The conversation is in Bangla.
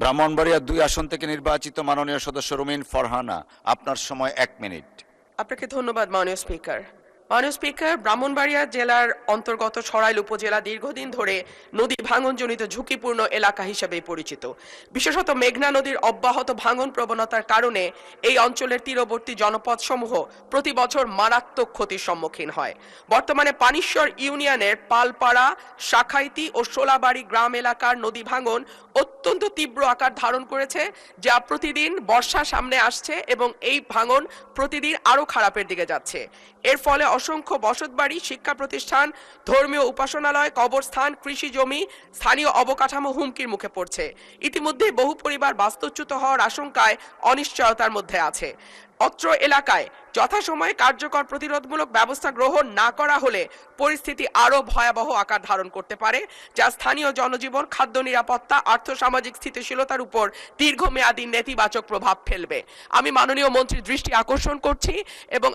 ব্রাহ্মণবাড়িয়া 2 আসন থেকে নির্বাচিত মাননীয় সদস্য রুমিন ফারহানা, আপনার সময় 1 মিনিট। আপনাকে ধন্যবাদ মাননীয় স্পিকার। মাননীয় স্পিকার, ব্রাহ্মণবাড়িয়া জেলার অন্তর্গত সরাইল উপজেলা দীর্ঘদিন ধরে নদী ভাঙনজনিত ঝুঁকিপূর্ণ এলাকা হিসেবে পরিচিত। বিশেষত মেঘনা নদীর অব্যাহত ভাঙন প্রবণতার কারণে এই অঞ্চলের তীরবর্তী জনপদসমূহ প্রতি বছর মারাত্মক ক্ষতির সম্মুখীন হয়। বর্তমানে পানিশ্বর ইউনিয়নের পালপাড়া, শাখাইতি ও শোলাবাড়ি গ্রাম এলাকার নদী ভাঙন অত্যন্ত তীব্র আকার ধারণ করেছে, যা প্রতিদিন বর্ষা সামনে আসছে এবং এই ভাঙন প্রতিদিন আরো খারাপের দিকে যাচ্ছে। এর ফলে অসংখ্য বসতবাড়ি, শিক্ষা প্রতিষ্ঠান, ধর্মীয় উপাসনালয়, কবরস্থান, কৃষি জমি, স্থানীয় অবকাঠামো হুমকির মুখে পড়ছে। ইতিমধ্যে বহু পরিবার বাস্তুচ্যুত হওয়ার আশঙ্কায় অনিশ্চয়তার মধ্যে আছে। অত্র এলাকায় যথাসময়ে কার্যকর প্রতিরোধমূলক ব্যবস্থা গ্রহণ না করা হলে পরিস্থিতি আরো ভয়াবহ আকার ধারণ করতে পারে, যা স্থানীয় জনজীবন, খাদ্য নিরাপত্তা, আর্থসামাজিক স্থিতিশীলতার উপর দীর্ঘমেয়াদী নেতিবাচক প্রভাব ফেলবে। আমি মাননীয় মন্ত্রীর দৃষ্টি আকর্ষণ করছি এবং